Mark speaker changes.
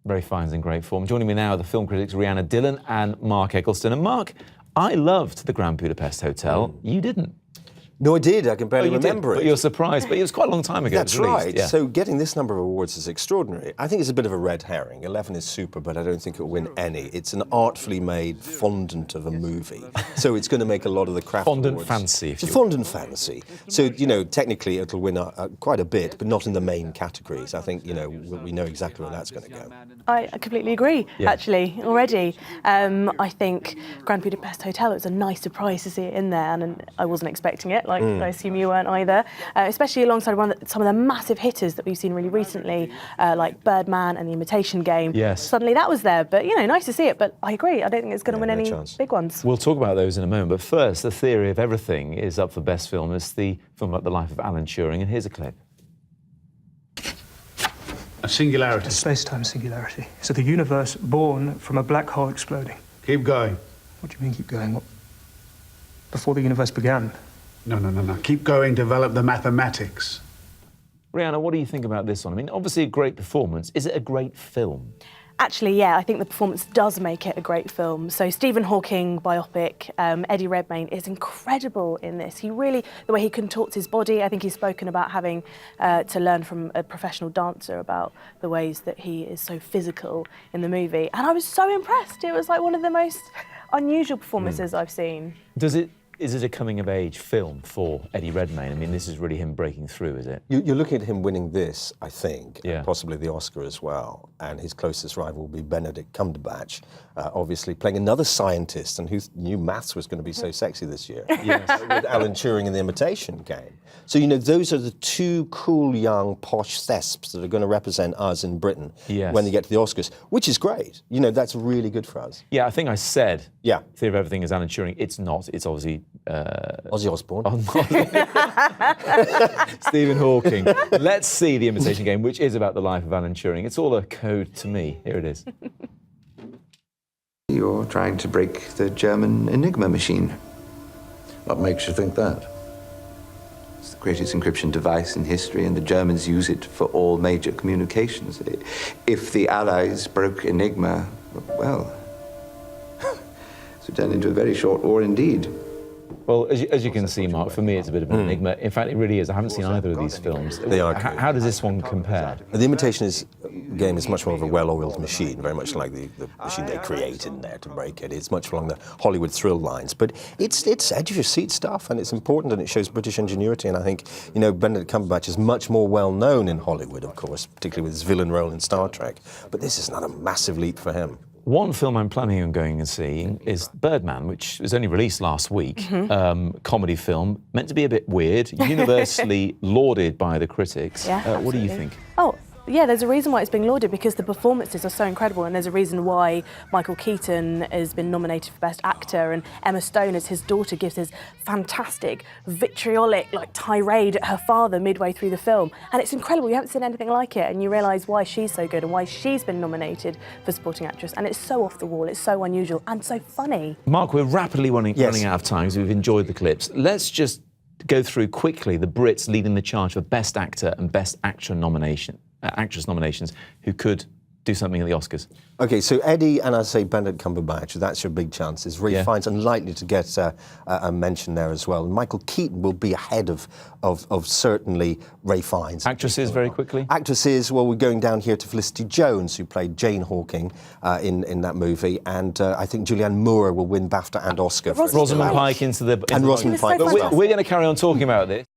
Speaker 1: Very fine, is in great form. Joining me now are the film critics Rhianna, Dhillon and Mark Eccleston. And Mark, I loved the Grand Budapest Hotel. You didn't.
Speaker 2: No, I did. I can barely remember it.
Speaker 1: But you're surprised. But it was quite a long time ago.
Speaker 2: That's right. Yeah. So getting this number of awards is extraordinary. I think it's a bit of a red herring. 11 is super, but I don't think it'll win any. It's an artfully made fondant of a movie. So it's going to make a lot of the craft
Speaker 1: fondant
Speaker 2: awards.
Speaker 1: Fancy, if you
Speaker 2: will. Fondant fancy. So, you know, technically it'll win quite a bit, but not in the main categories. I think, you know, we know exactly where that's going to go.
Speaker 3: I completely agree, actually, already. I think Grand Budapest Hotel, it was a nice surprise to see it in there, and I wasn't expecting it. Like, I assume you weren't either, especially alongside some of the massive hitters that we've seen really recently, like Birdman and The Imitation Game.
Speaker 1: Yes.
Speaker 3: Suddenly that was there, but, you know, nice to see it, but I agree, I don't think it's going to win any big ones.
Speaker 1: We'll talk about those in a moment, but first, The Theory of Everything is up for Best Film. It's the film about the life of Alan Turing, and here's a clip.
Speaker 4: A singularity.
Speaker 5: A space-time singularity. So the universe born from a black hole exploding.
Speaker 4: Keep going.
Speaker 5: What do you mean keep going? What? Before the universe began?
Speaker 4: No. Keep going, develop the mathematics.
Speaker 1: Rhianna, what do you think about this one? I mean, obviously a great performance. Is it a great film?
Speaker 3: Actually, yeah, I think the performance does make it a great film. So Stephen Hawking biopic, Eddie Redmayne is incredible in this. He really, the way he contorts his body, I think he's spoken about having to learn from a professional dancer about the ways that he is so physical in the movie. And I was so impressed. It was like one of the most unusual performances I've seen.
Speaker 1: Is it a coming-of-age film for Eddie Redmayne? I mean, this is really him breaking through, is it?
Speaker 2: You're looking at him winning this, I think,
Speaker 1: yeah.
Speaker 2: and possibly the Oscar as well. And his closest rival will be Benedict Cumberbatch, obviously playing another scientist, and who knew maths was going to be so sexy this year?
Speaker 1: Yes.
Speaker 2: With Alan Turing in The Imitation Game. So, you know, those are the two cool, young, posh thesps that are going to represent us in Britain when they get to the Oscars, which is great. You know, that's really good for us.
Speaker 1: Yeah, I think I said Theory of Everything is Alan Turing. It's not. It's obviously...
Speaker 2: Ozzy Osbourne.
Speaker 1: Stephen Hawking. Let's see The Imitation Game, which is about the life of Alan Turing. It's all a code to me. Here it is.
Speaker 6: You're trying to break the German Enigma machine.
Speaker 7: What makes you think that?
Speaker 6: It's the greatest encryption device in history, and the Germans use it for all major communications. If the Allies broke Enigma, well, it would turn into a very short war indeed.
Speaker 1: Well, as you can see, Mark, for me it's a bit of an enigma. In fact, it really is. I haven't seen either of these films.
Speaker 2: They are.
Speaker 1: How does this one compare?
Speaker 2: The Imitation Game is much more of a well-oiled machine, very much like the machine they create in there to break it. It's much along the Hollywood thrill lines, but it's edge-of-your-seat stuff, and it's important, and it shows British ingenuity, and I think, you know, Benedict Cumberbatch is much more well-known in Hollywood, of course, particularly with his villain role in Star Trek, but this is not a massive leap for him.
Speaker 1: One film I'm planning on going and seeing is Birdman, which was only released last week. Comedy film, meant to be a bit weird, universally lauded by the critics.
Speaker 3: Yeah,
Speaker 1: what do you think?
Speaker 3: Oh, yeah, there's a reason why it's being lauded, because the performances are so incredible, and there's a reason why Michael Keaton has been nominated for Best Actor, and Emma Stone, as his daughter, gives his fantastic, vitriolic, like, tirade at her father midway through the film. And it's incredible. You haven't seen anything like it, and you realise why she's so good and why she's been nominated for Supporting Actress. And it's so off the wall, it's so unusual, and so funny.
Speaker 1: Mark, we're rapidly running out of time, so we've enjoyed the clips. Let's just go through quickly the Brits leading the charge for Best Actor and Best Actress nominations who could do something at the Oscars.
Speaker 2: OK, so Eddie and I say Benedict Cumberbatch, that's your big chances. Ralph Fiennes unlikely to get a mention there as well. And Michael Keaton will be ahead of certainly Ralph Fiennes.
Speaker 1: Actresses, very quickly?
Speaker 2: Actresses, well, we're going down here to Felicity Jones, who played Jane Hawking in that movie, and I think Julianne Moore will win BAFTA and Oscar.
Speaker 1: Rosamund Pike into the...
Speaker 2: And Rosamund Pike.
Speaker 1: But we're going to carry on talking about this.